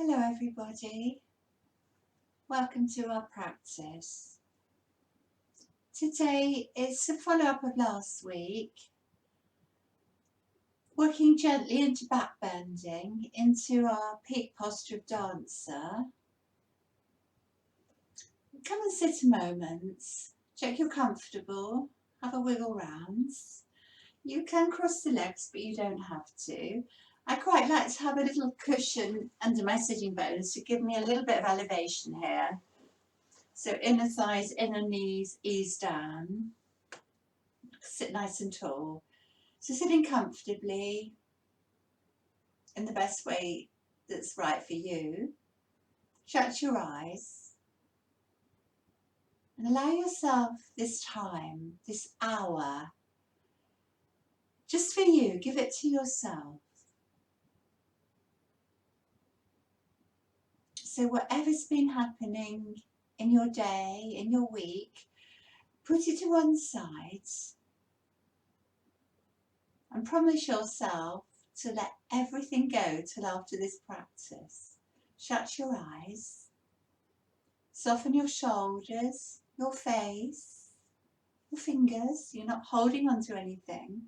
Hello everybody, welcome to our practice. Today it's a follow-up of last week, working gently into back bending into our peak posture of dancer. Come and sit a moment, check you're comfortable, have a wiggle round. You can cross the legs but you don't have to. I quite like to have a little cushion under my sitting bones to give me a little bit of elevation here. So inner thighs, inner knees, ease down. Sit nice and tall. So sitting comfortably in the best way that's right for you. Shut your eyes and allow yourself this time, this hour, just for you. Give it to yourself. So whatever's been happening in your day, in your week, put it to one side and promise yourself to let everything go till after this practice. Shut your eyes, soften your shoulders, your face, your fingers. You're not holding on to anything.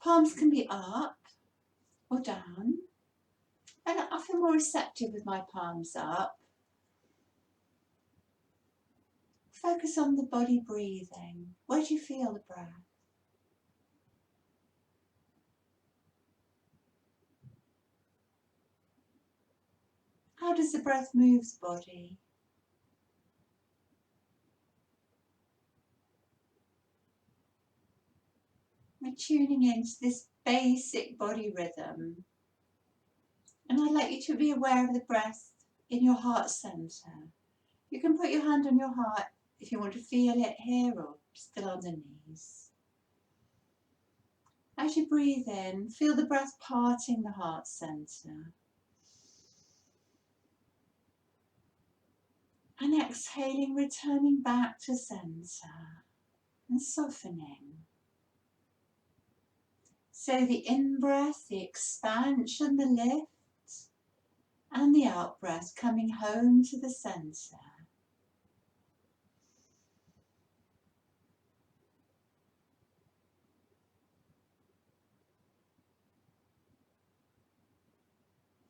Palms can be up or down. And I feel more receptive with my palms up. Focus on the body breathing. Where do you feel the breath? How does the breath move the body? We're tuning into this basic body rhythm. And I'd like you to be aware of the breath in your heart centre. You can put your hand on your heart if you want to feel it here or still on the knees. As you breathe in, feel the breath parting the heart centre. And exhaling, returning back to centre and softening. So the in-breath, the expansion, the lift, and the out-breath coming home to the centre.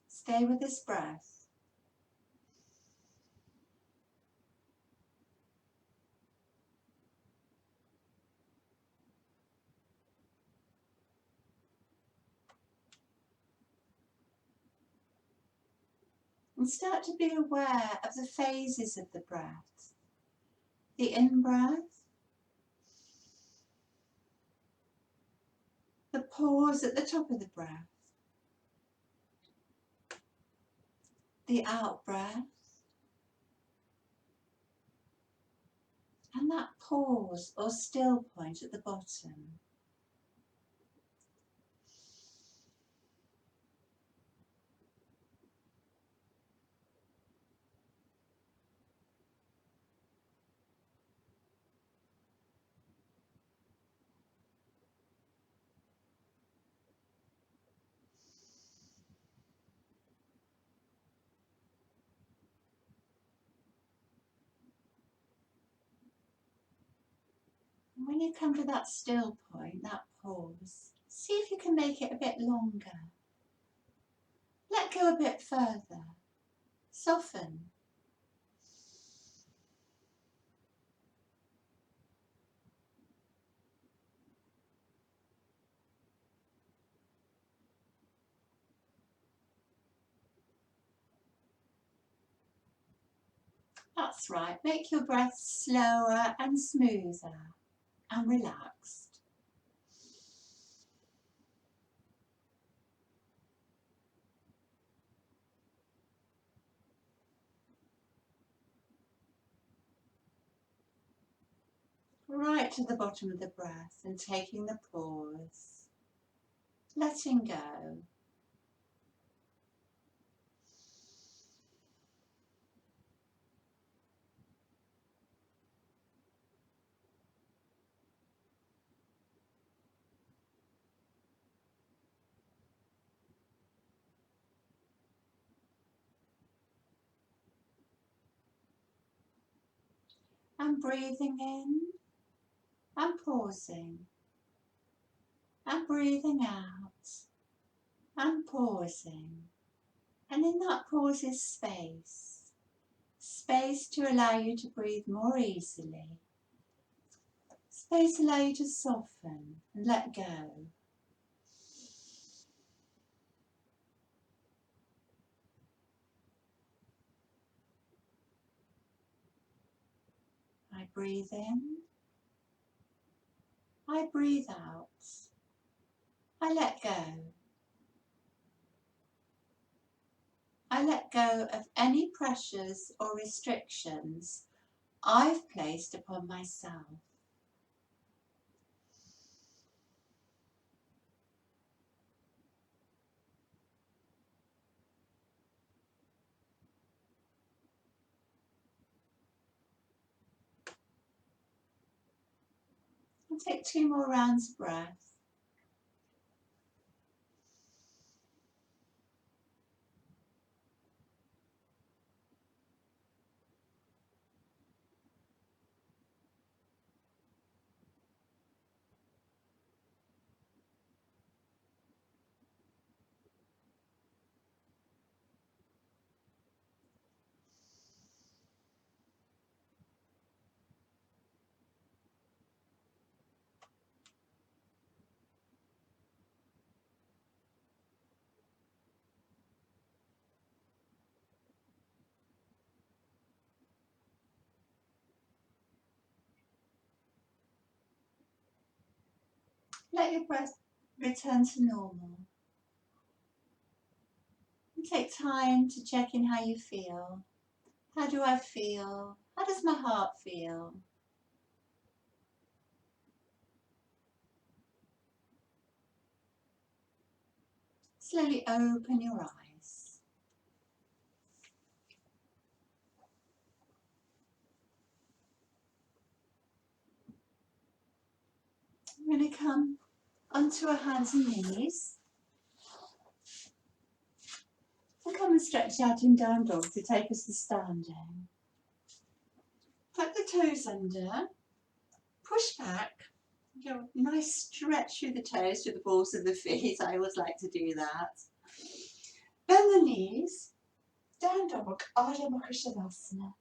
Stay with this breath. And start to be aware of the phases of the breath. The in-breath, the pause at the top of the breath, the out-breath, and that pause or still point at the bottom. And when you come to that still point, that pause, see if you can make it a bit longer. Let go a bit further. Soften. That's right. Make your breath slower and smoother and relaxed. Right to the bottom of the breath and taking the pause. Letting go. and breathing in and pausing and breathing out and pausing. And in that pause is space. Space to allow you to breathe more easily. Space to allow you to soften and let go. I breathe in. I breathe out. I let go. I let go of any pressures or restrictions I've placed upon myself. And take 2 more rounds of breath. Let your breath return to normal. And take time to check in how you feel. How do I feel? How does my heart feel? Slowly open your eyes. We're going to come onto our hands and knees. And come and stretch out in down dog to take us to standing. Tuck the toes under. Push back. Give a nice stretch through the toes, through the balls of the feet. I always like to do that. Bend the knees. Down dog, Ardha Makrishadasana.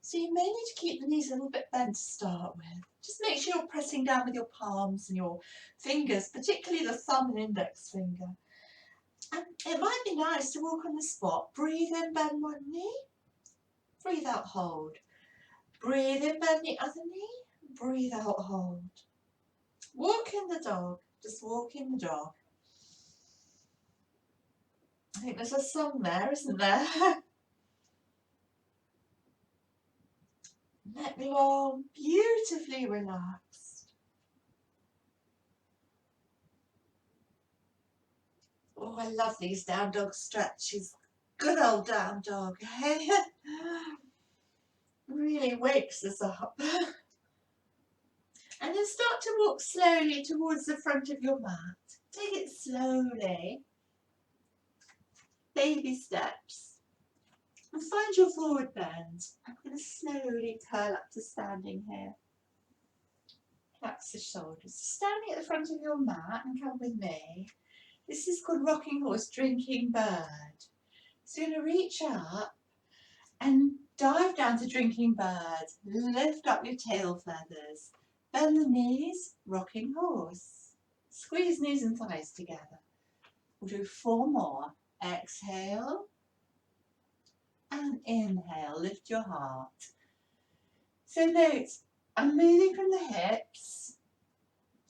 So you may need to keep the knees a little bit bent to start with. Just make sure you're pressing down with your palms and your fingers, particularly the thumb and index finger. And it might be nice to walk on the spot. Breathe in, bend one knee. Breathe out, hold. Breathe in, bend the other knee. Breathe out, hold. Walk in the dog. Just walk in the dog. I think there's a song there, isn't there? Neck long, beautifully relaxed. Oh, I love these down dog stretches. Good old down dog. Really wakes us up. And then start to walk slowly towards the front of your mat. Take it slowly. Baby steps. And find your forward bend. I'm going to slowly curl up to standing here. Relax the shoulders. Standing at the front of your mat and come with me. This is called rocking horse, drinking bird. So you're going to reach up and dive down to drinking bird. Lift up your tail feathers. Bend the knees, rocking horse. Squeeze knees and thighs together. We'll do 4 more. Exhale and inhale. Lift your heart. So note, I'm moving from the hips.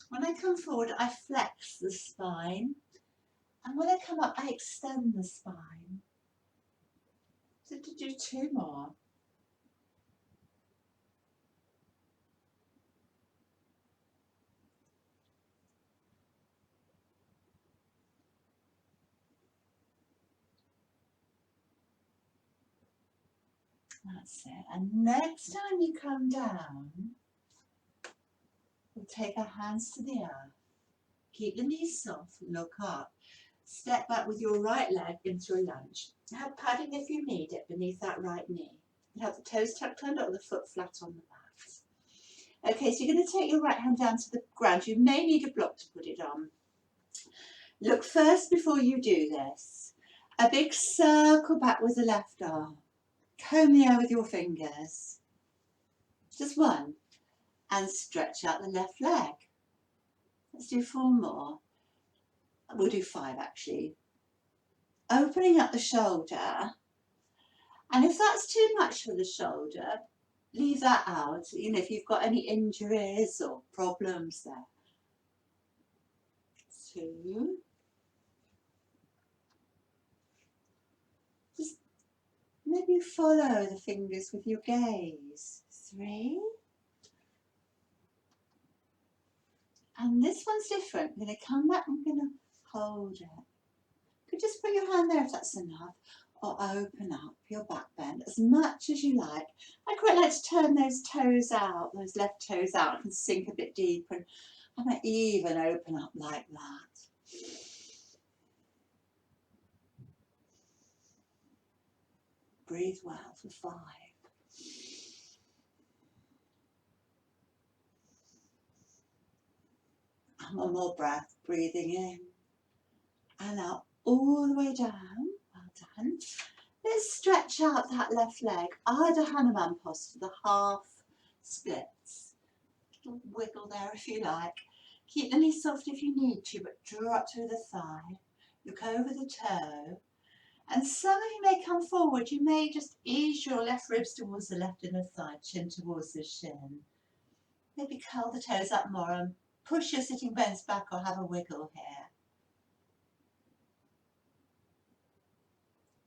When I come forward, I flex the spine. And when I come up, I extend the spine. So to do 2 more. That's it. And next time you come down, we'll take our hands to the earth. Keep the knees soft, look up. Step back with your right leg into a lunge. Have padding if you need it beneath that right knee. You have the toes tucked under or the foot flat on the mat. Okay, so you're going to take your right hand down to the ground. You may need a block to put it on. Look first before you do this. A big circle back with the left arm. Comb the air with your fingers. Just one. And stretch out the left leg. Let's do 4 more. We'll do 5 actually. Opening up the shoulder. And if that's too much for the shoulder, leave that out. You know, if you've got any injuries or problems there. 2. Just maybe follow the fingers with your gaze. 3. And this one's different. I'm going to come back, I'm going to hold it. You could just put your hand there if that's enough, or open up your back bend as much as you like. I quite like to turn those toes out, those left toes out, and sink a bit deeper. And I might even open up like that. Breathe well for 5. And one more breath, breathing in and out all the way down. Well done. Let's stretch out that left leg. Ardha Hanuman posture, the half splits. A little wiggle there if you like. Keep the knee soft if you need to, but draw up through the thigh. Look over the toe. And some of you may come forward. You may just ease your left ribs towards the left inner thigh, chin towards the shin. Maybe curl the toes up more and push your sitting bones back or have a wiggle here.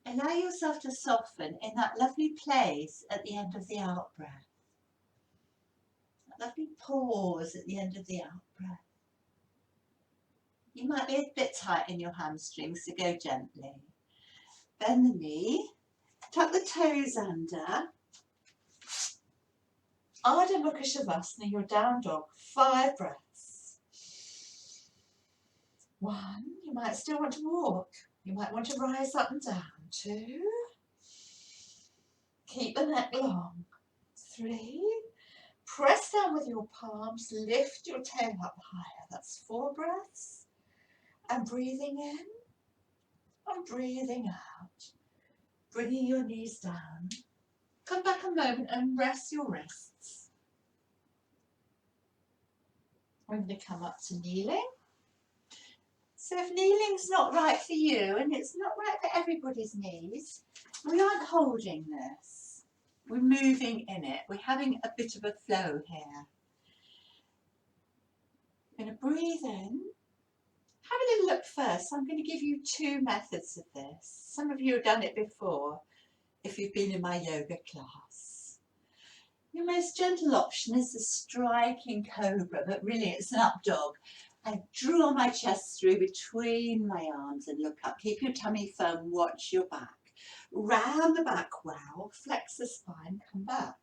Allow yourself to soften in that lovely place at the end of the out breath. That lovely pause at the end of the out breath. You might be a bit tight in your hamstrings, so go gently. Bend the knee, tuck the toes under. Ardha Mukha Shavasana, your down dog, 5 breaths. 1, you might still want to walk. You might want to rise up and down. 2, keep the neck long. 3, press down with your palms, lift your tail up higher. That's 4 breaths. And breathing in and breathing out. Bringing your knees down. Come back a moment and rest your wrists. I'm going to come up to kneeling. So if kneeling's not right for you, and it's not right for everybody's knees, we aren't holding this. We're moving in it. We're having a bit of a flow here. I'm going to breathe in. Have a little look first. I'm going to give you 2 methods of this. Some of you have done it before if you've been in my yoga class. Your most gentle option is the striking cobra, but really it's an up dog. I draw my chest through between my arms and look up. Keep your tummy firm, watch your back. Round the back well, flex the spine, come back.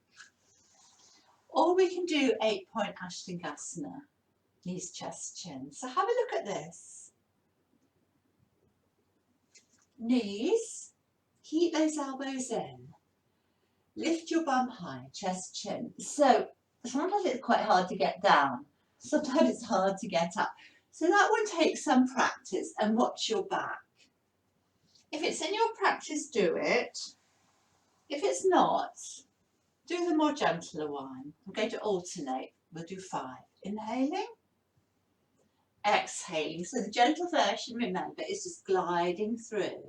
Or we can do 8-point Ashtangasana, knees, chest, chin. So have a look at this. Knees, keep those elbows in. Lift your bum high, chest, chin. So sometimes it's quite hard to get down. Sometimes it's hard to get up. So that one takes some practice, and watch your back. If it's in your practice, do it. If it's not, do the more gentler one. I'm going to alternate. We'll do 5. Inhaling. Exhaling. So the gentle version, remember, is just gliding through.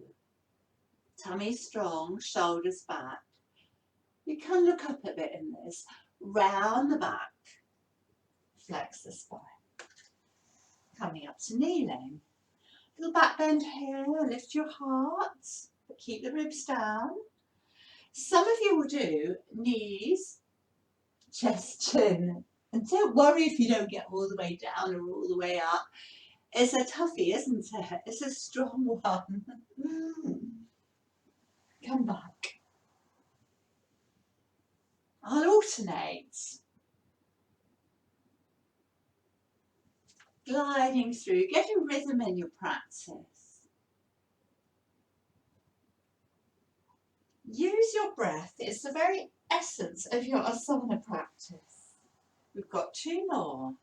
Tummy strong, shoulders back. You can look up a bit in this. Round the back. Flex the spine. Coming up to kneeling. Little back bend here. Lift your heart, but keep the ribs down. Some of you will do knees, chest, chin. And don't worry if you don't get all the way down or all the way up. It's a toughie, isn't it? It's a strong one. Come back. I'll alternate. Gliding through, getting rhythm in your practice. Use your breath. It's the very essence of your asana practice. We've got 2 more.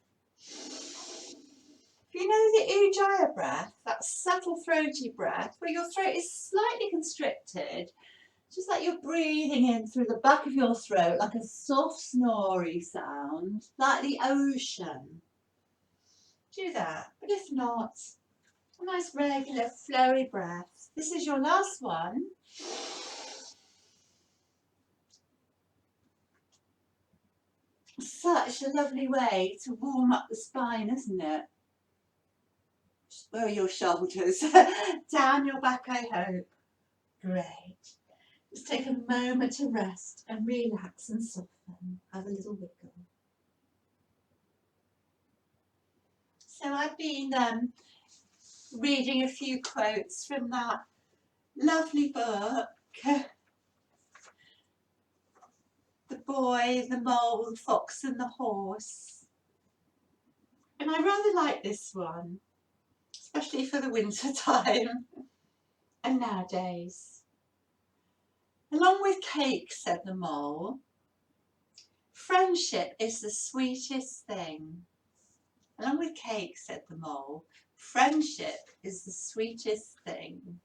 You know the Ujjayi breath, that subtle throaty breath where your throat is slightly constricted, just like you're breathing in through the back of your throat like a soft snory sound, like the ocean. Do that, but if not, a nice regular flowy breath. This is your last one. Such a lovely way to warm up the spine, isn't it? Lower your shoulders, down your back, I hope. Great. Just take a moment to rest and relax and soften. Have a little wiggle. So I've been reading a few quotes from that lovely book, The Boy, the Mole, the Fox and the Horse. And I rather like this one, especially for the winter time and nowadays. Along with cake, said the mole, friendship is the sweetest thing. Along with cake, said the mole, friendship is the sweetest thing.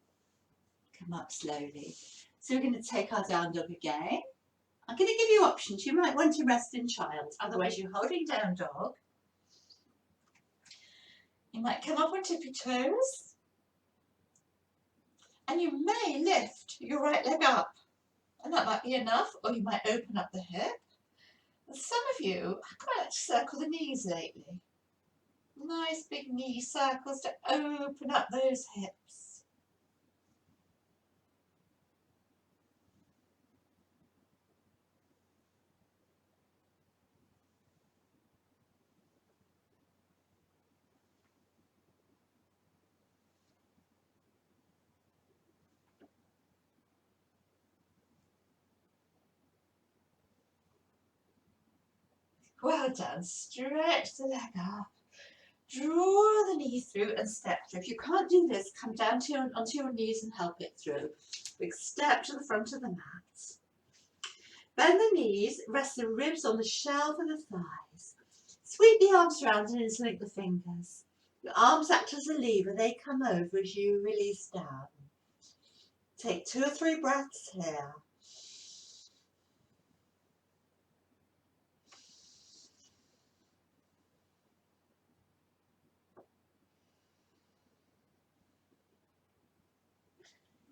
Come up slowly. So we're going to take our down dog again. I'm going to give you options. You might want to rest in child, otherwise you're holding down dog. You might come up on tippy toes. And you may lift your right leg up. And that might be enough, or you might open up the hip. And some of you have quite like to circle the knees lately. Nice big knee circles to open up those hips. Well done. Stretch the leg up. Draw the knee through and step through. If you can't do this, come down to onto your knees and help it through. Big step to the front of the mat. Bend the knees, rest the ribs on the shelf of the thighs. Sweep the arms around and interlink the fingers. Your arms act as a lever. They come over as you release down. Take 2 or 3 breaths here.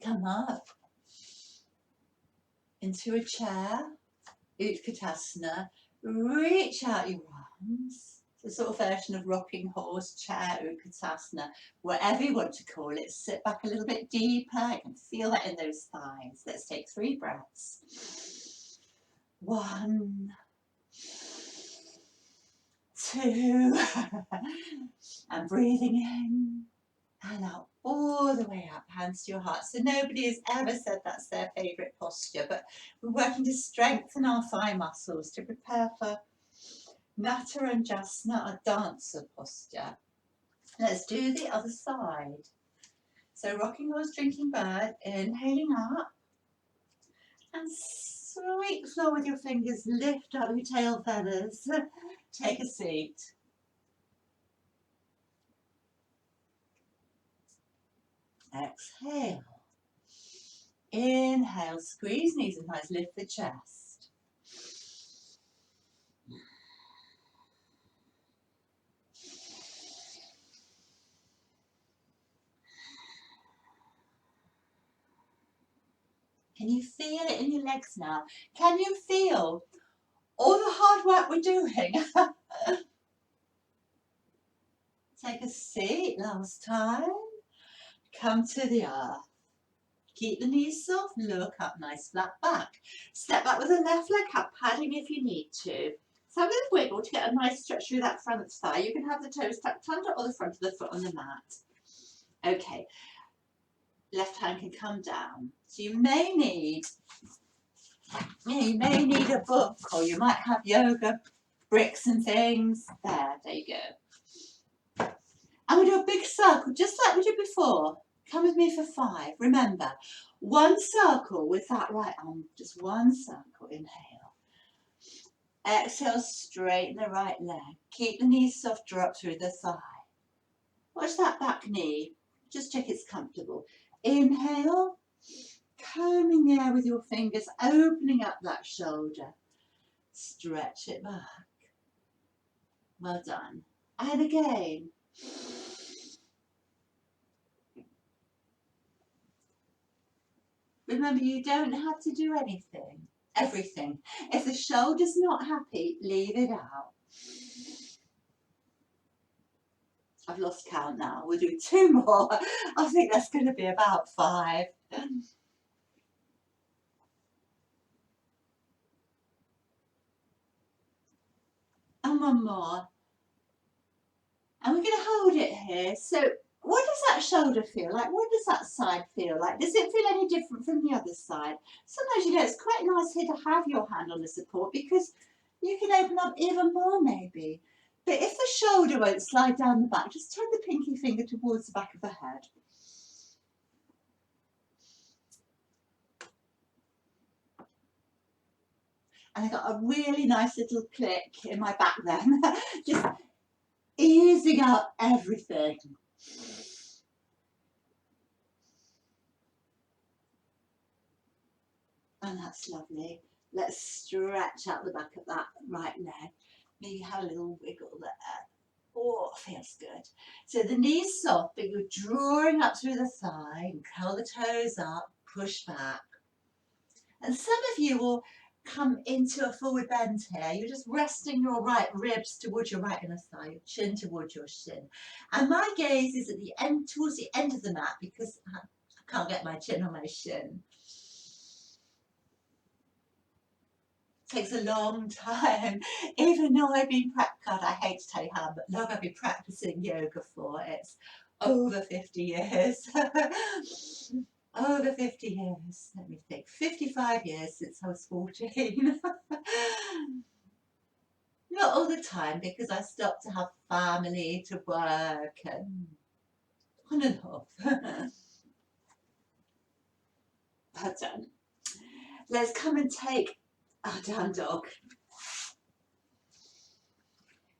Come up into a chair, Utkatasana. Reach out your arms. It's a sort of version of rocking horse, chair, Utkatasana, whatever you want to call it. Sit back a little bit deeper. You can feel that in those thighs. Let's take 3 breaths. 1, 2, and breathing in and out. All the way up, hands to your heart. So nobody has ever said that's their favourite posture, but we're working to strengthen our thigh muscles to prepare for Natarajasana, a dancer posture. Let's do the other side. So rocking horse, drinking bird, inhaling up and sweep the floor with your fingers, lift up your tail feathers, take a seat. Exhale. Inhale, squeeze knees and thighs, lift the chest. Can you feel it in your legs now? Can you feel all the hard work we're doing? Take a seat, last time. Come to the earth. Keep the knees soft, look up, nice flat back. Step back with the left leg up, padding if you need to. So have a little wiggle to get a nice stretch through that front thigh. You can have the toes tucked under or the front of the foot on the mat. Okay, left hand can come down. So you may need a book, or you might have yoga bricks and things. There you go. And we do a big circle, just like we did before. Come with me for 5. Remember, 1 circle with that right arm, just 1 circle. Inhale. Exhale, straighten the right leg. Keep the knees soft, drop through the thigh. Watch that back knee. Just check it's comfortable. Inhale, combing the air with your fingers, opening up that shoulder. Stretch it back. Well done. And again. Remember, you don't have to do anything. Everything. If the shoulder's not happy, leave it out. I've lost count now. We'll do 2 more. I think that's going to be about 5. And 1 more. And we're going to hold it here. So what does that shoulder feel like? What does that side feel like? Does it feel any different from the other side? Sometimes, you know, it's quite nice here to have your hand on the support because you can open up even more maybe. But if the shoulder won't slide down the back, just turn the pinky finger towards the back of the head. And I got a really nice little click in my back then. Just easing out everything. And that's lovely. Let's stretch out the back of that right leg. Maybe have a little wiggle there. Oh, feels good. So the knees soft, but you're drawing up through the thigh and curl the toes up, push back. And some of you will come into a forward bend here. You're just resting your right ribs towards your right inner thigh, your chin towards your shin. And my gaze is at the end, towards the end of the mat, because I can't get my chin on my shin. Takes a long time, even though I've been God, I hate to tell you how long I've been practicing yoga for. It's over 50 years. Over 50 years, let me think, 55 years since I was 14. Not all the time, because I stopped to have family, to work, and on and off. Well done. Let's come and take our down dog.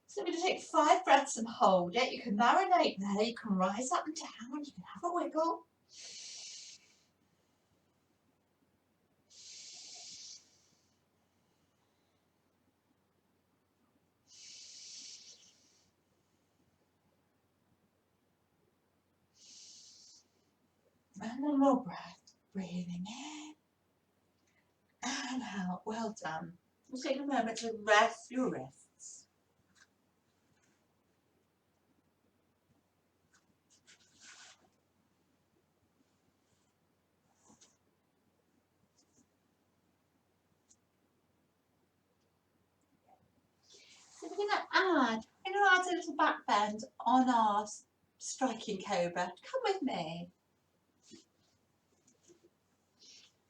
So we're going to take 5 breaths and hold it. You can marinate there, you can rise up and down, you can have a wiggle. And 1 more breath, breathing in and out. Well done. We'll take a moment to rest your wrists. So we're going to add a little back bend on our striking cobra. Come with me.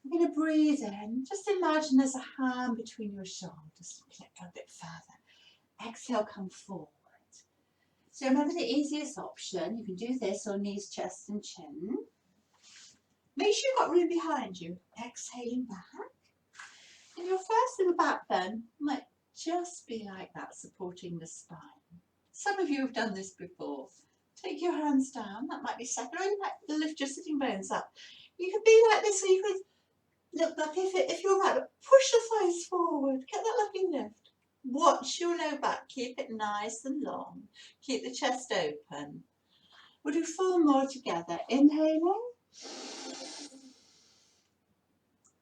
We're going to breathe in. Just imagine there's a hand between your shoulders. Click a bit further. Exhale, come forward. So remember the easiest option. You can do this on knees, chest and chin. Make sure you've got room behind you. Exhaling back. And your first little back bend might just be like that, supporting the spine. Some of you have done this before. Take your hands down. That might be second. Or you might lift your sitting bones up. You could be like this, so you could look back if you're right, but push the thighs forward. Get that lovely lift. Watch your low back. Keep it nice and long. Keep the chest open. We'll do 4 more together. Inhaling.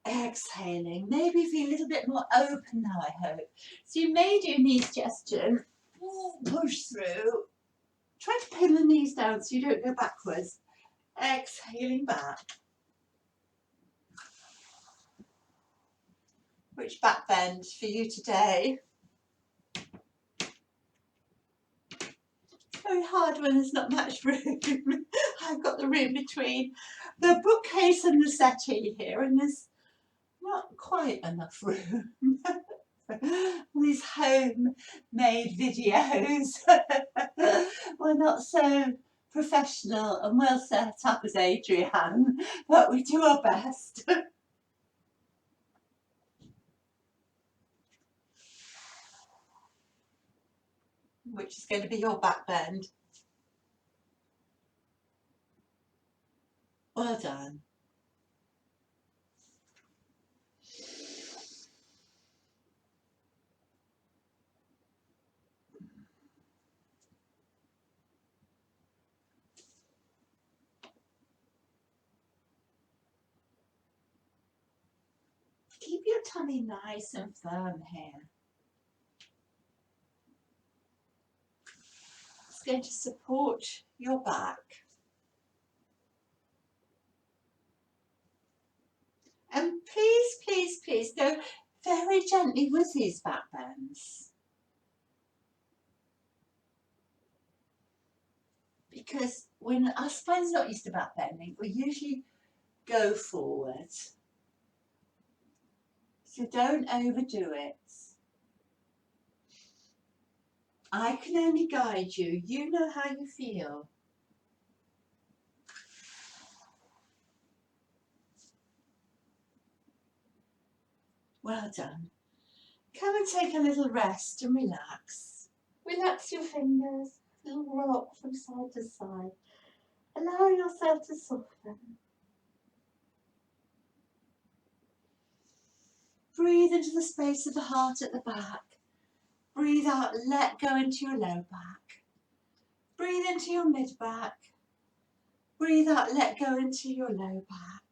Exhaling. Maybe feel a little bit more open now, I hope. So you may do knees, chest, chin. Push through. Try to pin the knees down so you don't go backwards. Exhaling back. Which back bend for you today? Very hard when there's not much room. I've got the room between the bookcase and the settee here, and there's not quite enough room. These homemade videos. We're not so professional and well set up as Adrienne, but we do our best. which is going to be your back bend. Well done. Keep your tummy nice and firm here. It's going to support your back. And please, please, please go very gently with these back bends. Because when our spine's not used to back bending, we usually go forward. So don't overdo it. I can only guide you. You know how you feel. Well done. Come and take a little rest and relax. Relax your fingers, a little rock from side to side. Allow yourself to soften. Breathe into the space of the heart at the back. Breathe out, let go into your low back. Breathe into your mid back. Breathe out, let go into your low back.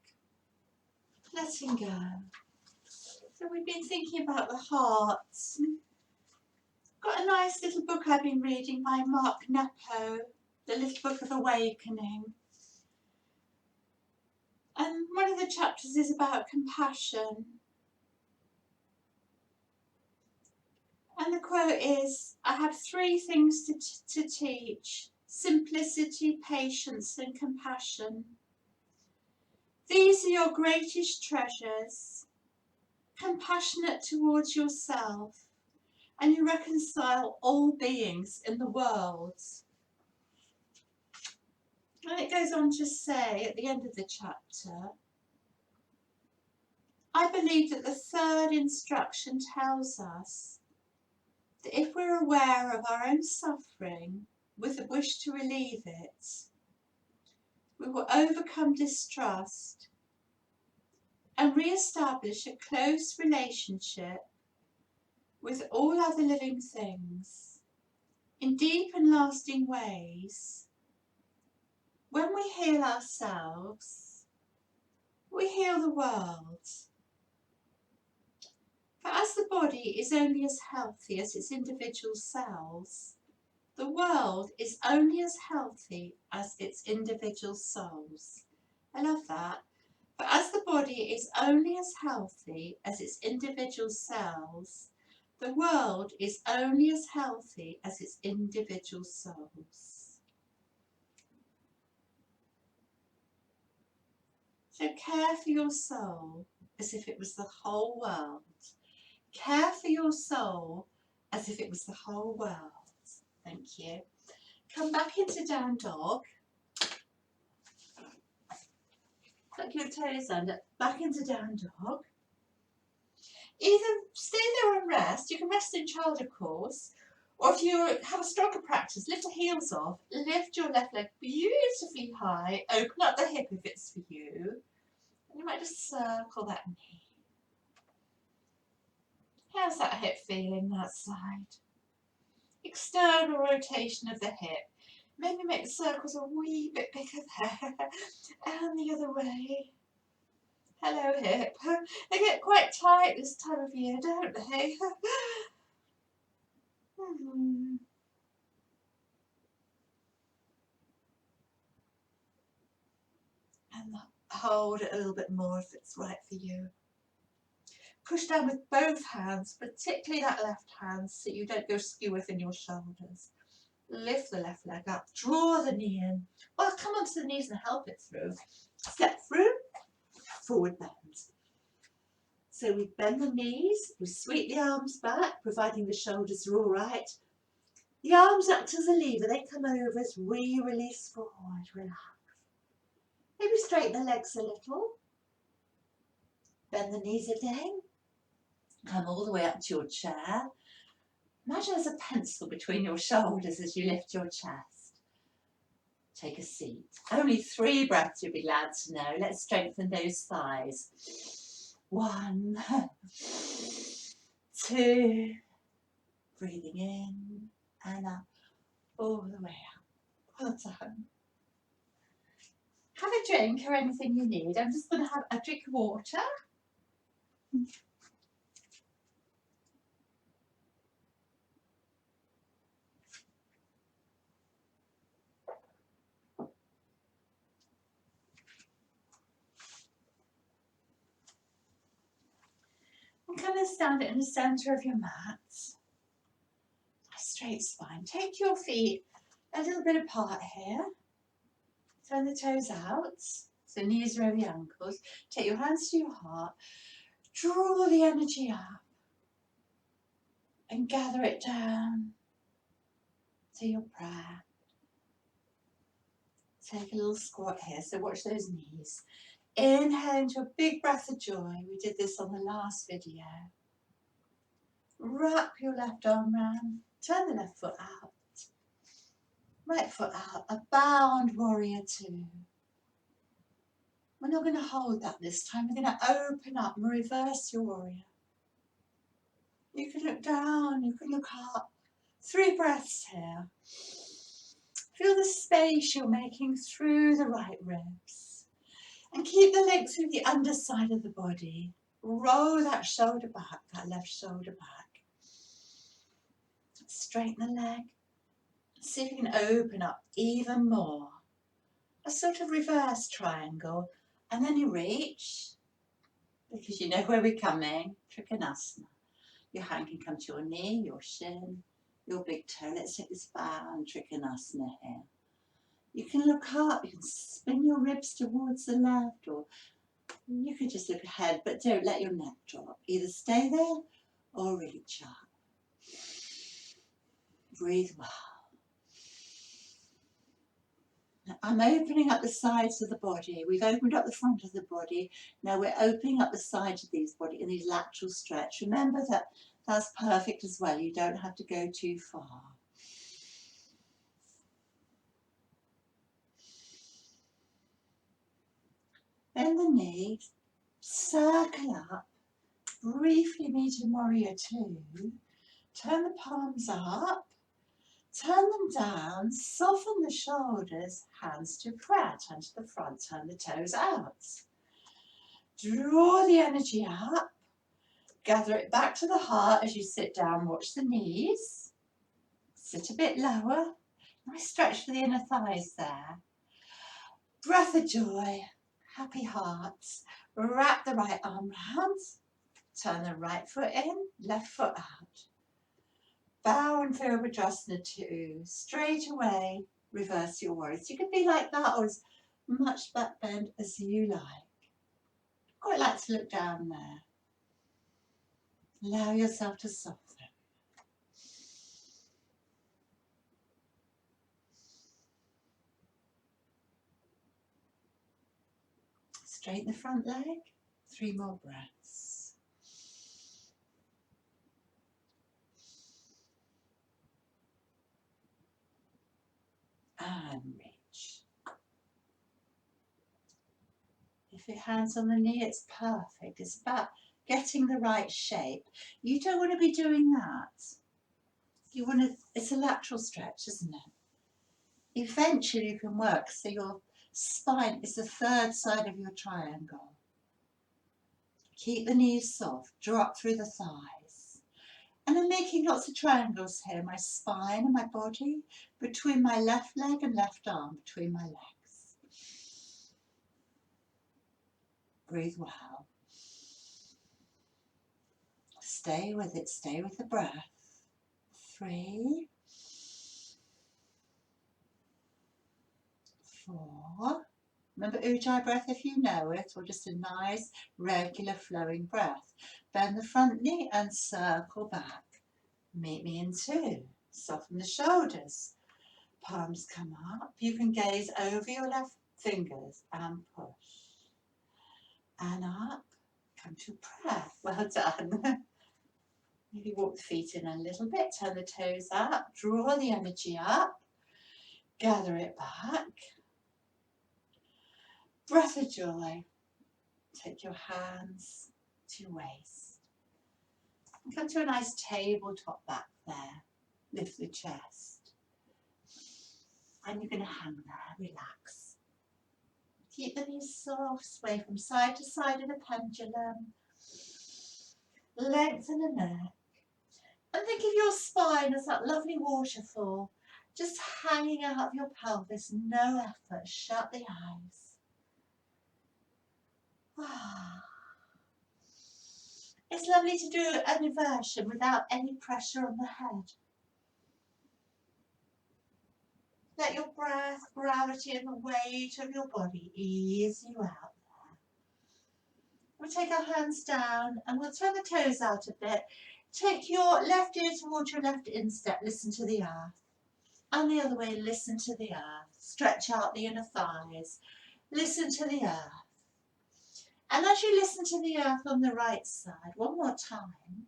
Letting go. So we've been thinking about the heart. Got a nice little book I've been reading by Mark Nepo, The Little Book of Awakening. And one of the chapters is about compassion. And the quote is, I have three things to teach: simplicity, patience and compassion. These are your greatest treasures. Compassionate towards yourself, and you reconcile all beings in the world. And it goes on to say at the end of the chapter, I believe that the third instruction tells us that if we're aware of our own suffering with a wish to relieve it, we will overcome distrust and re-establish a close relationship with all other living things in deep and lasting ways. When we heal ourselves, we heal the world. For as the body is only as healthy as its individual cells, the world is only as healthy as its individual souls. I love that. For as the body is only as healthy as its individual cells, the world is only as healthy as its individual souls. So care for your soul as if it was the whole world. Care for your soul as if it was the whole world. Thank you. Come back into down dog. Tuck your toes under. Back into down dog. Either stay there and rest. You can rest in child, of course. Or if you have a stronger practice, lift the heels off. Lift your left leg beautifully high. Open up the hip if it's for you. And you might just circle that knee. How's that hip feeling, that side? External rotation of the hip. Maybe make the circles a wee bit bigger there. And the other way. Hello, hip. They get quite tight this time of year, don't they? And hold it a little bit more if it's right for you. Push down with both hands, particularly that left hand, so you don't go skew within your shoulders. Lift the left leg up, draw the knee in. Well, come onto the knees and help it through. Step through, forward bend. So we bend the knees, we sweep the arms back, providing the shoulders are all right. The arms act as a lever, they come over as we release forward, relax. Maybe straighten the legs a little. Bend the knees again. Come all the way up to your chair. Imagine there's a pencil between your shoulders as you lift your chest. Take a seat. Only 3 breaths, you'll be glad to know. Let's strengthen those thighs. 1, 2, breathing in and up, all the way up. Well done. Have a drink or anything you need. I'm just going to have a drink of water. And come and stand in the centre of your mat. A straight spine. Take your feet a little bit apart here. Turn the toes out. So knees are over the ankles. Take your hands to your heart. Draw the energy up. And gather it down to your prayer. Take a little squat here. So watch those knees. Inhale into a big breath of joy. We did this on the last video. Wrap your left arm round. Turn the left foot out. Right foot out. A bound warrior 2. We're not going to hold that this time. We're going to open up and reverse your warrior. You can look down. You can look up. 3 breaths here. Feel the space you're making through the right ribs. And keep the legs through the underside of the body. Roll that shoulder back, that left shoulder back. Straighten the leg. See if you can open up even more. A sort of reverse triangle. And then you reach, because you know where we're coming. Utkatasana. Your hand can come to your knee, your shin, your big toe. Let's take this bound Utkatasana here. You can look up, you can spin your ribs towards the left, or you could just look ahead, but don't let your neck drop. Either stay there or reach up. Breathe well. Now, I'm opening up the sides of the body. We've opened up the front of the body. Now we're opening up the sides of these body in these lateral stretch. Remember that that's perfect as well. You don't have to go too far. Bend the knee, circle up, briefly meet in warrior 2. Turn the palms up. Turn them down, soften the shoulders, hands to prayer, turn to the front, turn the toes out. Draw the energy up, gather it back to the heart as you sit down, watch the knees. Sit a bit lower, nice stretch for the inner thighs there. Breath of joy, happy hearts. Wrap the right arm round, turn the right foot in, left foot out. Bow and Virabhadrasana 2. Straight away, reverse your warriors. You can be like that or as much back bend as you like. Quite like to look down there. Allow yourself to soften. Straighten the front leg. 3 more breaths. And reach. If your hand's on the knee, it's perfect. It's about getting the right shape. You don't want to be doing that. You want to, it's a lateral stretch, isn't it? Eventually you can work so your spine is the 3rd side of your triangle. Keep the knees soft, drop through the thighs. And I'm making lots of triangles here, my spine and my body, between my left leg and left arm, between my legs. Breathe well. Stay with it, stay with the breath. 3, 4. Remember Ujjayi breath if you know it, or just a nice, regular flowing breath. Bend the front knee and circle back. Meet me in 2. Soften the shoulders. Palms come up. You can gaze over your left fingers and push. And up. Come to prayer. Well done. Maybe walk the feet in a little bit, turn the toes up, draw the energy up, gather it back. Breath of joy. Take your hands to your waist. Come to a nice tabletop back there. Lift the chest. And you're going to hang there, relax. Keep the knees soft, sway from side to side in a pendulum. Lengthen the neck. And think of your spine as that lovely waterfall, just hanging out of your pelvis, no effort. Shut the eyes. It's lovely to do an inversion without any pressure on the head. Let your breath, gravity and the weight of your body ease you out there. We'll take our hands down and we'll turn the toes out a bit. Take your left ear towards your left instep, listen to the earth. And the other way, listen to the earth. Stretch out the inner thighs. Listen to the earth. And as you listen to the earth on the right side, one more time,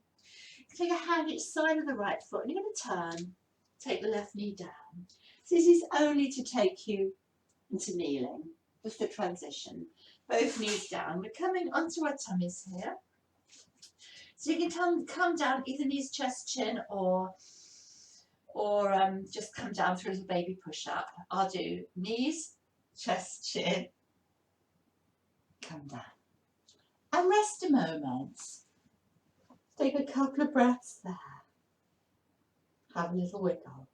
take a hand each side of the right foot and you're going to turn, take the left knee down. So this is only to take you into kneeling with the transition. Both knees down. We're coming onto our tummies here. So you can come down either knees, chest, chin, or just come down through as a baby push-up. I'll do knees, chest, chin, come down. And rest a moment. Take a couple of breaths there. Have a little wiggle.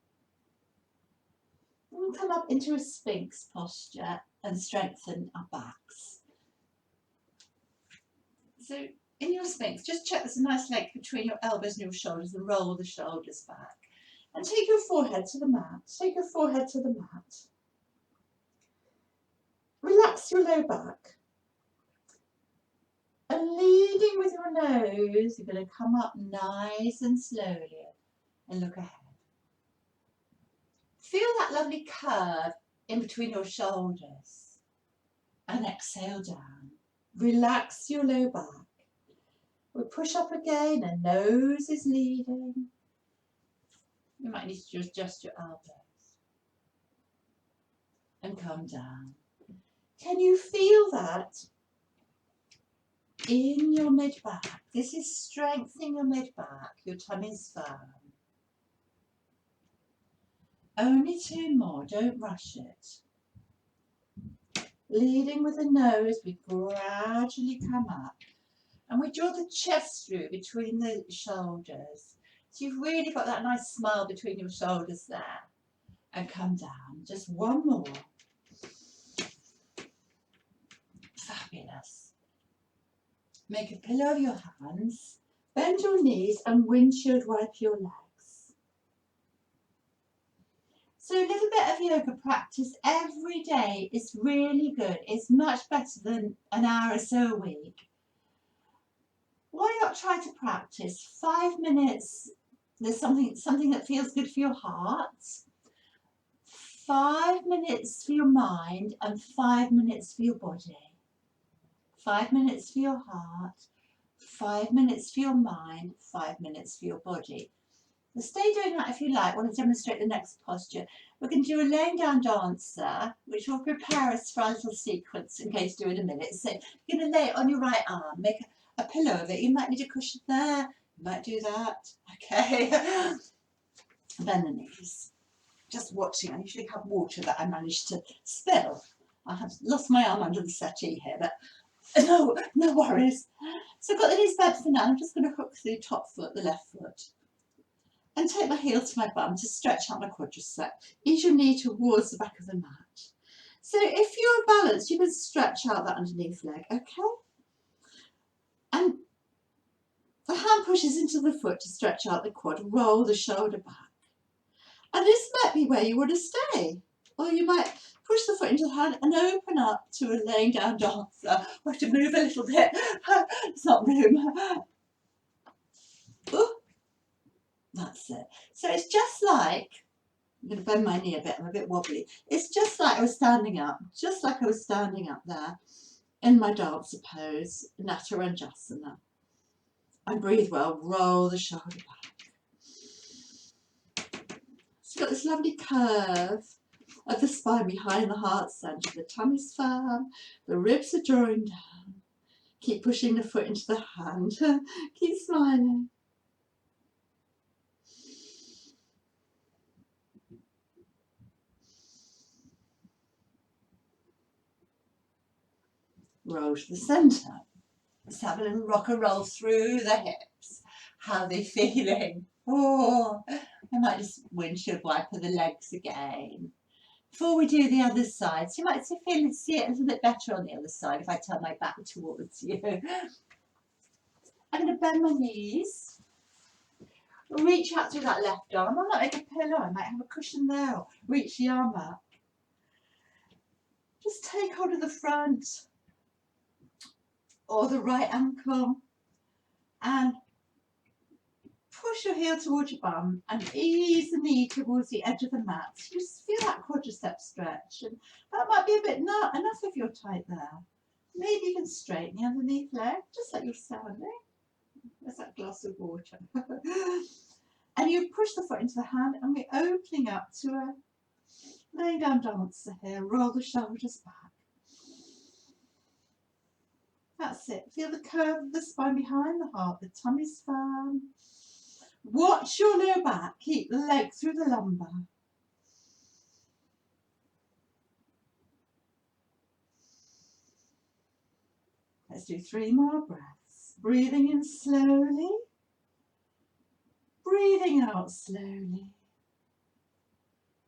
And we'll come up into a Sphinx posture and strengthen our backs. So in your Sphinx, just check there's a nice length between your elbows and your shoulders and roll the shoulders back. And take your forehead to the mat. Take your forehead to the mat. Relax your low back. And leading with your nose, you're going to come up nice and slowly and look ahead. Feel that lovely curve in between your shoulders. And exhale down. Relax your low back. We'll push up again and nose is leading. You might need to just adjust your elbows. And come down. Can you feel that? In your mid-back. This is strengthening your mid-back. Your tummy is firm. Only 2 more. Don't rush it. Leading with the nose, we gradually come up. And we draw the chest through between the shoulders. So you've really got that nice smile between your shoulders there. And come down. Just 1 more. Fabulous. Make a pillow of your hands, bend your knees and windshield wipe your legs. So a little bit of yoga practice every day is really good. It's much better than an hour or so a week. Why not try to practice 5 minutes? There's something that feels good for your heart, 5 minutes for your mind and 5 minutes for your body. 5 minutes for your heart, 5 minutes for your mind, 5 minutes for your body. So stay doing that if you like. I want to demonstrate the next posture. We're going to do a laying down dancer, which will prepare us for our little sequence in case you do in a minute. So you're going to lay it on your right arm, make a pillow of it. You might need a cushion there, you might do that. Okay. Bend the knees. Just watching. I usually have water that I managed to spill. I have lost my arm under the settee here, but no worries. So I've got the knees bent for now. I'm just going to hook the top foot, the left foot, and take my heel to my bum to stretch out my quadricep. Ease your knee towards the back of the mat. So if you're balanced, you can stretch out that underneath leg, okay? And the hand pushes into the foot to stretch out the quad, roll the shoulder back. And this might be where you want to stay. Or you might push the foot into the hand and open up to a laying down dancer. We have to move a little bit. It's not room. Ooh. That's it. So it's just like, I'm going to bend my knee a bit, I'm a bit wobbly. It's just like I was standing up, there in my dancer pose, Natarajasana. And breathe well, roll the shoulder back. So you've got this lovely curve of the spine behind the heart centre. The tummy's firm, the ribs are drawing down. Keep pushing the foot into the hand. Keep smiling. Roll to the centre. Let's have a little rock and roll through the hips. How are they feeling? Oh, I might just windshield wiper the legs again. Before we do the other side, so you might see it a little bit better on the other side if I turn my back towards you. I'm going to bend my knees. Reach out through that left arm. I might make a pillow. I might have a cushion there. Reach the arm up. Just take hold of the front or the right ankle and push your heel towards your bum and ease the knee towards the edge of the mat. Just feel that quadricep stretch. And that might be a bit enough if you're tight there. Maybe you can straighten the underneath leg, just like you're standing. There's that glass of water. And you push the foot into the hand and we're opening up to a laying down dancer here. Roll the shoulders back. That's it. Feel the curve of the spine behind the heart. The tummy's firm. Watch your lower back. Keep the leg through the lumbar. Let's do 3 more breaths. Breathing in slowly. Breathing out slowly.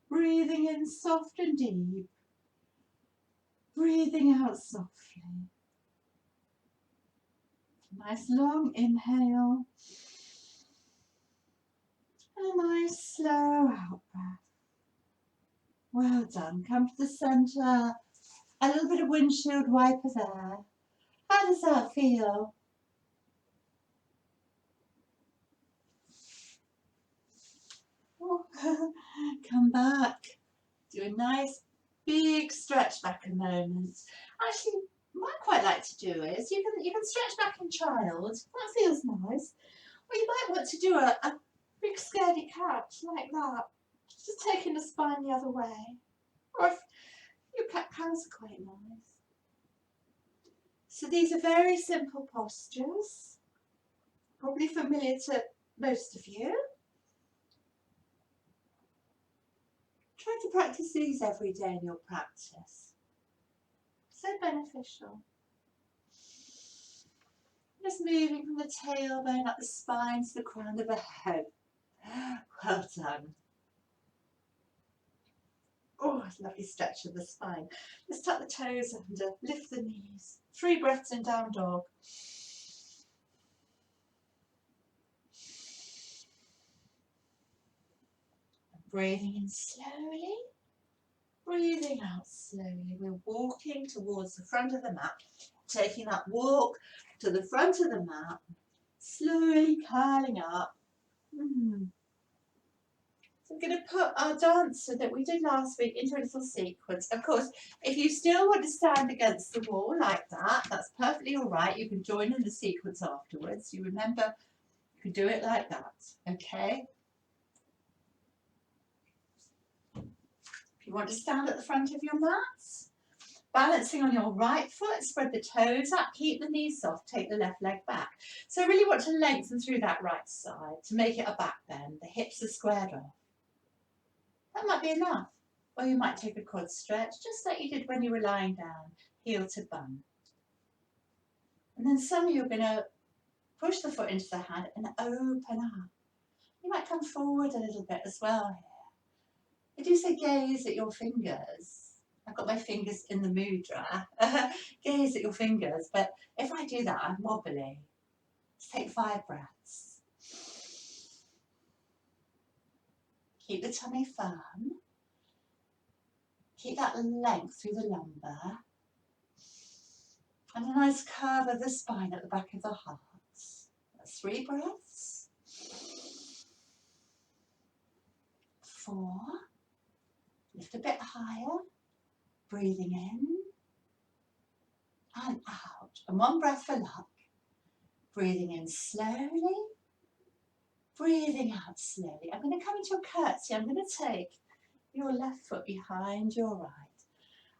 Breathing in soft and deep. Breathing out softly. Nice long inhale. And a nice slow out breath. Well done. Come to the centre. A little bit of windshield wiper there. How does that feel? Oh, come back. Do a nice big stretch back a moment. Actually, what I quite like to do is you can stretch back in child. That feels nice. Or you might want to do a big scaredy cat like that. Just taking the spine the other way. Or if your cat cows are quite nice. So these are very simple postures. Probably familiar to most of you. Try to practice these every day in your practice. So beneficial. Just moving from the tailbone up the spine to the crown of the head. Well done. Oh, lovely stretch of the spine. Just tuck the toes under, lift the knees. 3 breaths in down dog. Breathing in slowly, breathing out slowly. We're walking towards the front of the mat, taking that walk to the front of the mat, slowly curling up. So I'm going to put our dancer that we did last week into a little sequence. Of course, if you still want to stand against the wall like that, that's perfectly all right. You can join in the sequence afterwards. You remember, you can do it like that, okay? If you want to stand at the front of your mats, balancing on your right foot, spread the toes up, keep the knees soft, take the left leg back. So I really want to lengthen through that right side to make it a back bend. The hips are squared off. That might be enough. Or you might take a quad stretch, just like you did when you were lying down, heel to bum. And then some of you are going to push the foot into the hand and open up. You might come forward a little bit as well here. I do say gaze at your fingers. I've got my fingers in the mudra. Gaze at your fingers, but if I do that, I'm wobbly. Let's take 5 breaths. Keep the tummy firm. Keep that length through the lumbar. And a nice curve of the spine at the back of the heart. That's 3 breaths. 4. Lift a bit higher. Breathing in and out. And 1 breath for luck. Breathing in slowly, breathing out slowly. I'm going to come into a curtsy. I'm going to take your left foot behind your right.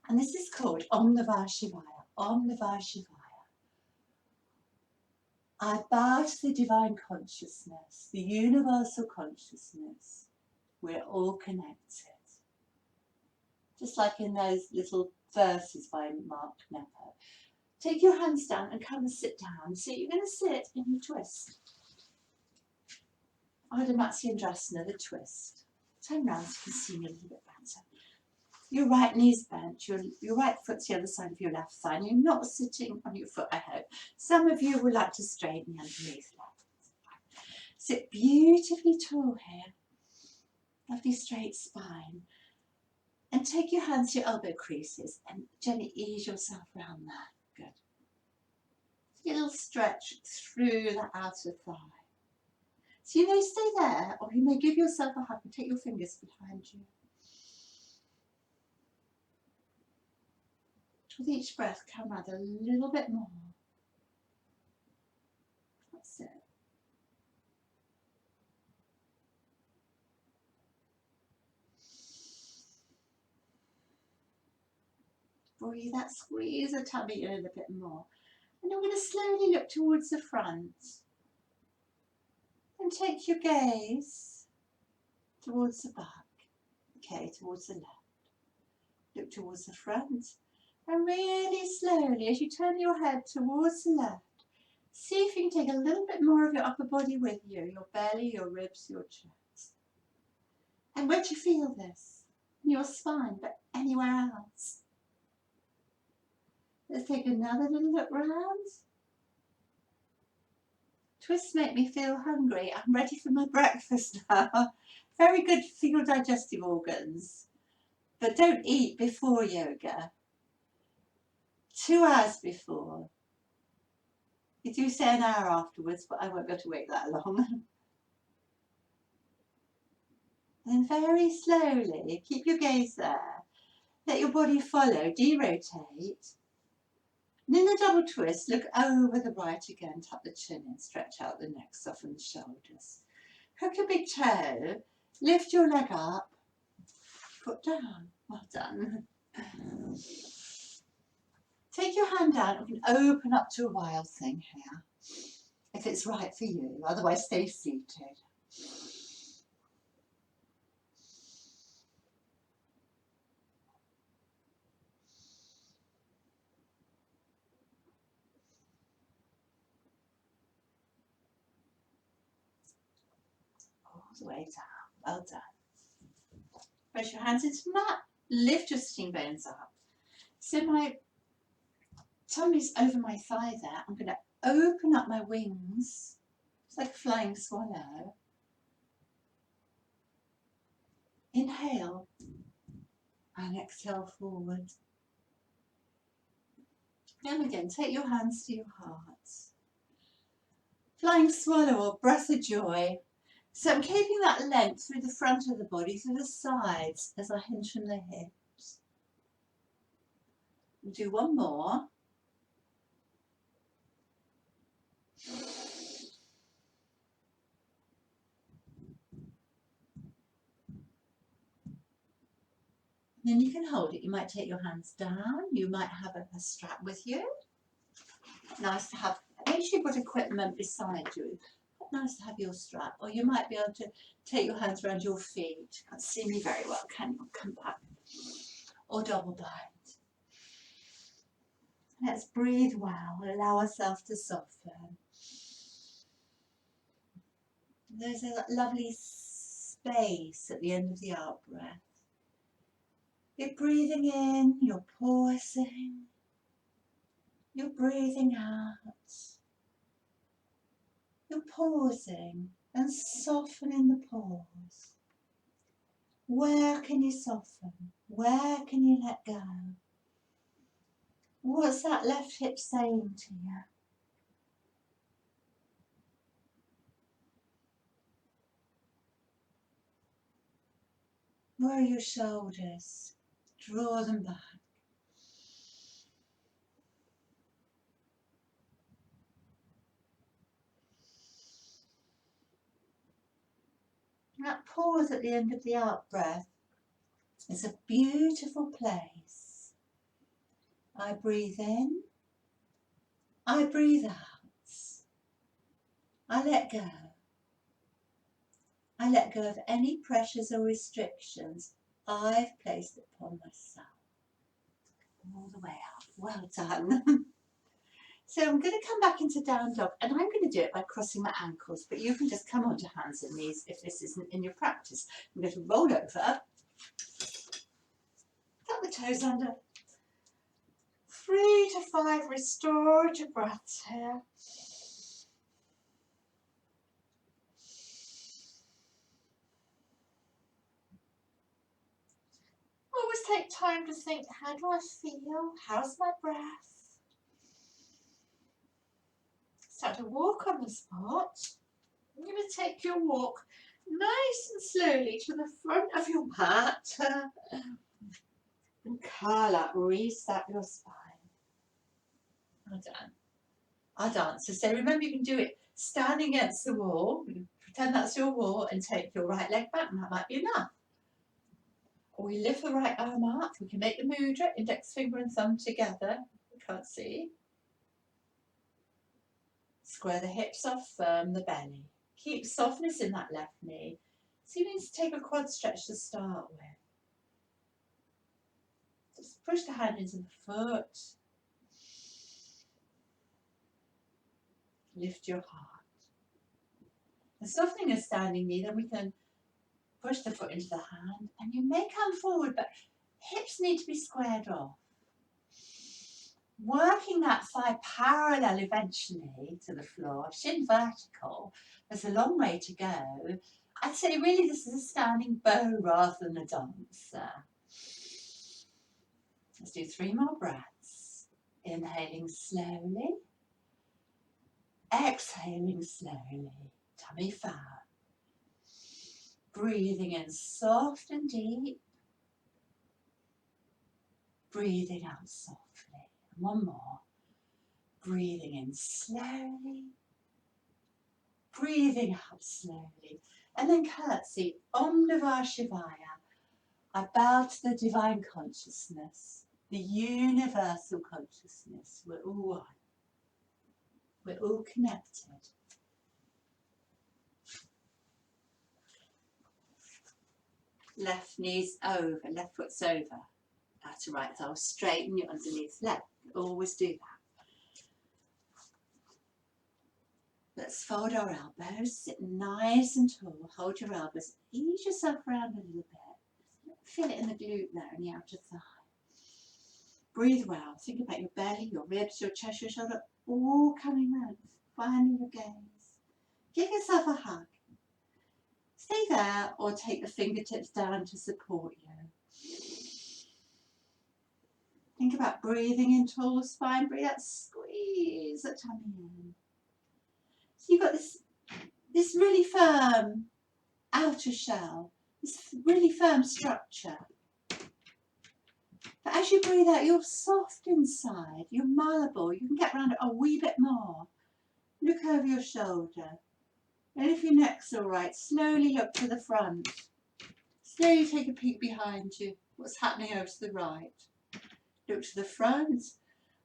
And this is called Om Namah Shivaya. Om Namah Shivaya. I bow to the divine consciousness, the universal consciousness. We're all connected. Just like in those little verses by Mark Knepper. Take your hands down and come and sit down. So you're going to sit in the twist. Ardha Matsyendrasana, the twist. Turn round so you can see me a little bit better. Your right knee's bent, your right foot's the other side of your left thigh. You're not sitting on your foot, I hope. Some of you would like to straighten underneath that. Sit beautifully tall here. Lovely straight spine. And take your hands to your elbow creases and gently ease yourself around there. Good. Get a little stretch through the outer thigh. So you may stay there, or you may give yourself a hug and take your fingers behind you. With each breath, come around a little bit more. That's it. Breathe that, squeeze the tummy a little bit more. And I'm going to slowly look towards the front. And take your gaze towards the back. Okay, towards the left. Look towards the front. And really slowly, as you turn your head towards the left, see if you can take a little bit more of your upper body with you, your belly, your ribs, your chest. And where do you feel this? In your spine, but anywhere else. Let's take another little look round. Twists make me feel hungry. I'm ready for my breakfast now. Very good for your digestive organs. But don't eat before yoga. 2 hours before. You do say an hour afterwards, but I won't go to wait that long. Then very slowly, keep your gaze there. Let your body follow, derotate. And in the double twist, look over the right again, tuck the chin in, stretch out the neck, soften the shoulders. Hook your big toe, lift your leg up, foot down. Well done. Take your hand down and we can open up to a wild thing here, if it's right for you, otherwise stay seated. All the way down, well done. Press your hands into the mat, lift your sitting bones up. So my tummy's over my thigh there. I'm going to open up my wings. It's like a flying swallow. Inhale and exhale forward. Then again, take your hands to your heart. Flying swallow or breath of joy. So I'm keeping that length through the front of the body, through the sides as I hinge from the hips. We'll do one more. Then you can hold it. You might take your hands down. You might have a strap with you. Nice to have. Make sure you've got equipment beside you. Nice to have your strap. Or you might be able to take your hands around your feet. You can't see me very well, can you? Come back. Or double bind. Let's breathe well. Allow ourselves to soften. There's a lovely space at the end of the out breath. You're breathing in, you're pausing, you're breathing out, you're pausing and softening the pause. Where can you soften? Where can you let go? What's that left hip saying to you? Where are your shoulders? Draw them back. That pause at the end of the out breath is a beautiful place. I breathe in, I breathe out. I let go. I let go of any pressures or restrictions I've placed upon myself. All the way up. Well done. So I'm going to come back into down dog, and I'm going to do it by crossing my ankles, but you can just come onto hands and knees if this isn't in your practice. I'm going to roll over, tuck the toes under. 3 to 5 restorative breaths here. Always take time to think, how do I feel? How's my breath? Start to walk on the spot. I'm going to take your walk nice and slowly to the front of your mat. And curl up, reset your spine. Well done. Our dancers, so remember you can do it standing against the wall. Pretend that's your wall and take your right leg back, and that might be enough. Or we lift the right arm up. We can make the mudra, index finger and thumb together. You can't see. Square the hips off, firm the belly. Keep softness in that left knee. So you need to take a quad stretch to start with. Just push the hand into the foot. Lift your heart. And softening a standing knee, then we can push the foot into the hand, and you may come forward, but hips need to be squared off. Working that thigh parallel eventually to the floor, shin vertical. There's a long way to go. I'd say really this is a standing bow rather than a dancer. Let's do 3 more breaths. Inhaling slowly. Exhaling slowly. Tummy fat. Breathing in soft and deep. Breathing out softly. And one more. Breathing in slowly. Breathing out slowly. And then curtsy. Om Namah Shivaya. I bow to the divine consciousness, the universal consciousness. We're all one. We're all connected. Left knee's over, left foot's over. Outer right thigh straighten your underneath leg. Always do that. Let's fold our elbows, sit nice and tall. Hold your elbows, ease yourself around a little bit. Feel it in the glute there and the outer thigh. Breathe well. Think about your belly, your ribs, your chest, your shoulder, all coming round. Finding your gaze. Give yourself a hug. Stay there or take the fingertips down to support you. Think about breathing in tall spine. Breathe out, squeeze the tummy in. So you've got this really firm outer shell, this really firm structure. But as you breathe out, you're soft inside, you're malleable, you can get around it a wee bit more. Look over your shoulder. And if your neck's all right, slowly look to the front. Slowly take a peek behind you. What's happening over to the right? Look to the front.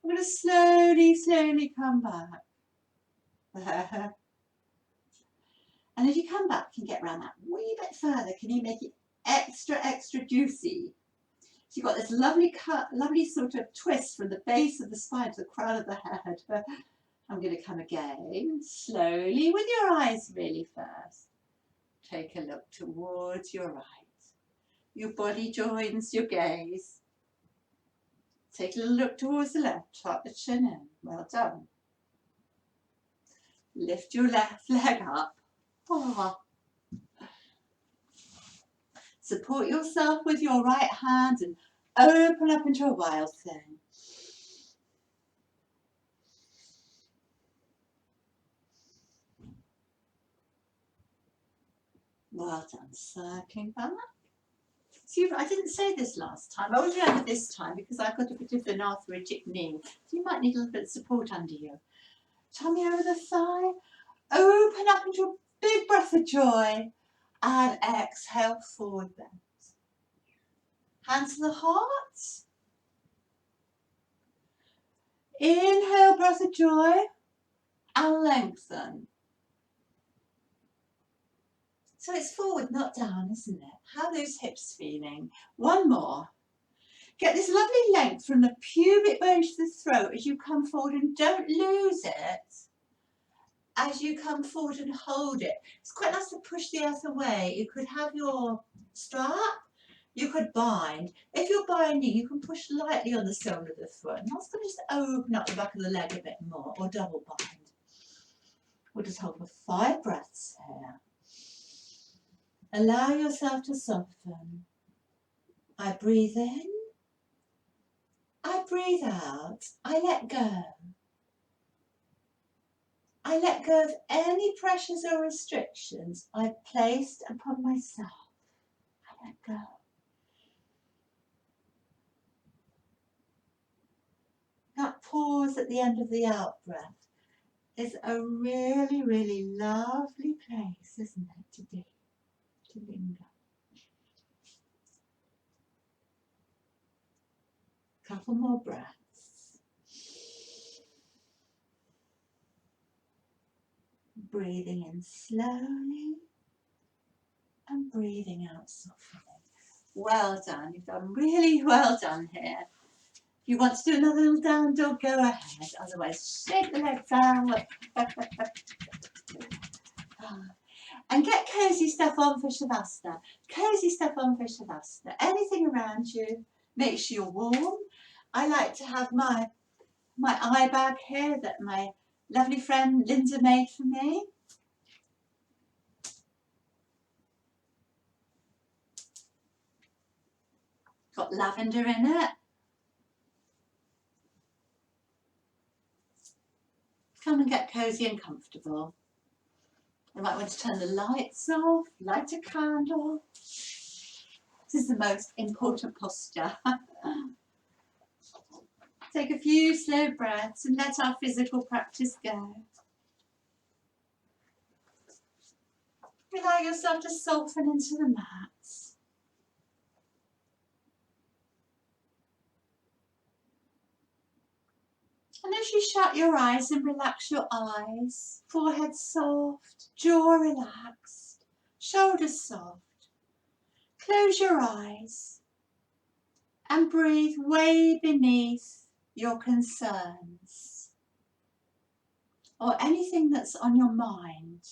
I'm going to slowly come back. And as you come back, you can get around that wee bit further. Can you make it extra juicy? So you've got this lovely sort of twist from the base of the spine to the crown of the head. I'm going to come again, slowly, with your eyes really first. Take a look towards your right. Your body joins your gaze. Take a little look towards the left, tuck the chin in. Well done. Lift your left leg up. Oh. Support yourself with your right hand and open up into a wild thing. Well done. Circling back. So I didn't say this last time. I always remember this time because I've got a bit of an arthritic knee. So you might need a little bit of support under you. Tummy over the thigh. Open up into a big breath of joy. And exhale, forward bend. Hands to the heart. Inhale, breath of joy, and lengthen. So it's forward, not down, isn't it? How are those hips feeling? One more. Get this lovely length from the pubic bone to the throat as you come forward, and don't lose it as you come forward and hold it. It's quite nice to push the earth away. You could have your strap, you could bind. If you're binding, you can push lightly on the sole of the foot. And that's going to just open up the back of the leg a bit more, or double bind. We'll just hold for 5 breaths here. Allow yourself to soften. I breathe in. I breathe out. I let go. I let go of any pressures or restrictions I've placed upon myself. I let go. That pause at the end of the out-breath is a really, really lovely place, isn't it, to be, to linger. Couple more breaths. Breathing in slowly and breathing out softly. Well done. You've done really well done here. If you want to do another little down dog, go ahead. Otherwise, shake the legs out. And get cozy stuff on for Shavasana. Cozy stuff on for Shavasana. Anything around you, make sure you're warm. I like to have my eye bag here that my lovely friend Linda made for me. Got lavender in it. Come and get cozy and comfortable. You might want to turn the lights off, light a candle. This is the most important posture. Take a few slow breaths and let our physical practice go. Allow yourself to soften into the mat. And as you shut your eyes and relax your eyes, forehead soft, jaw relaxed, shoulders soft, close your eyes and breathe way beneath your concerns or anything that's on your mind.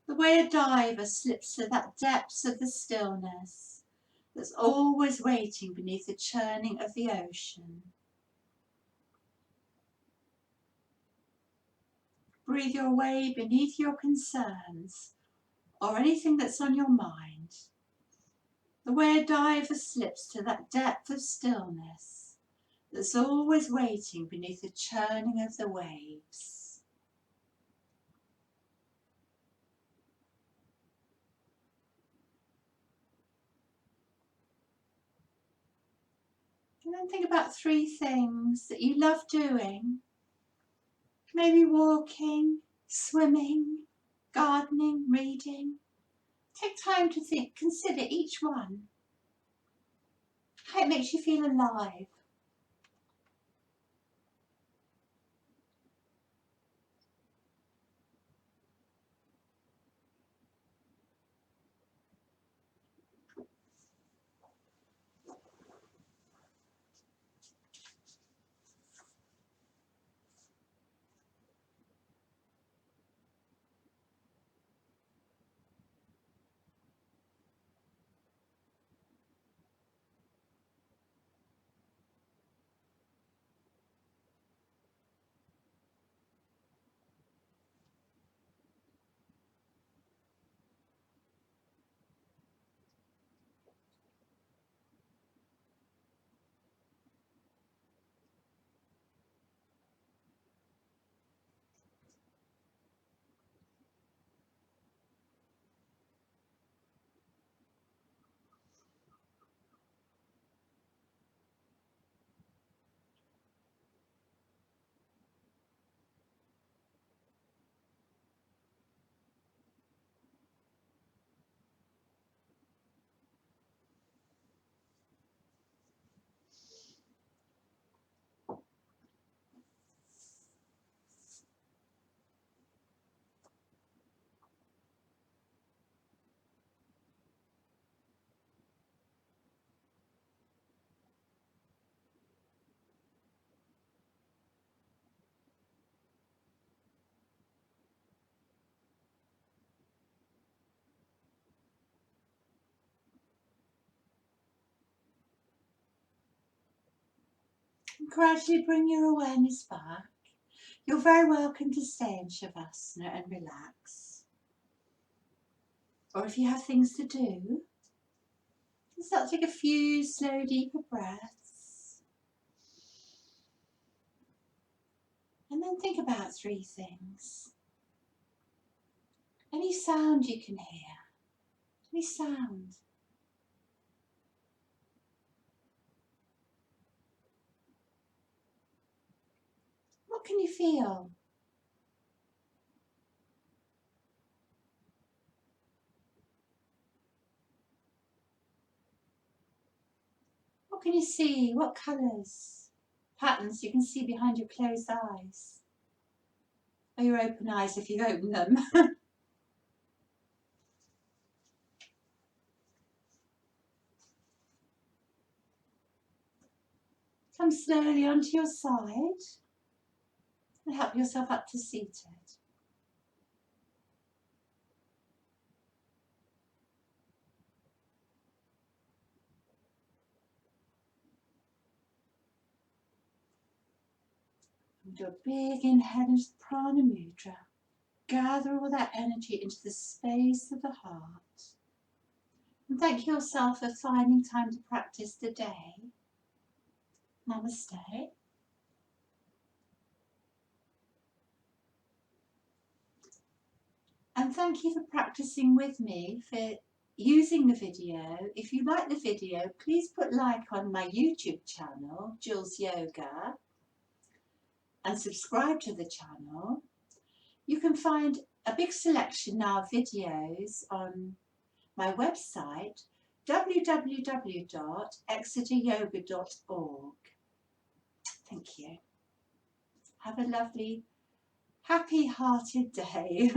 The way a diver slips to that depths of the stillness that's always waiting beneath the churning of the ocean. Breathe your way beneath your concerns or anything that's on your mind. The way a diver slips to that depth of stillness that's always waiting beneath the churning of the waves. And then think about 3 things that you love doing. Maybe walking, swimming, gardening, reading. Take time to think, consider each one. How it makes you feel alive. And gradually bring your awareness back. You're very welcome to stay in Shavasana and relax. Or if you have things to do, start to take a few slow, deeper breaths. And then think about 3 things. Any sound you can hear. Any sound. What can you feel? What can you see? What colours? Patterns you can see behind your closed eyes. Or your open eyes if you open them. Come slowly onto your side and help yourself up to seated. And do a big inhale into Prana Mudra. Gather all that energy into the space of the heart. And thank yourself for finding time to practice today. Namaste. And thank you for practicing with me, for using the video. If you like the video, please put like on my YouTube channel, Jules Yoga, and subscribe to the channel. You can find a big selection now of videos on my website, www.exeteryoga.org. Thank you. Have a lovely, happy-hearted day.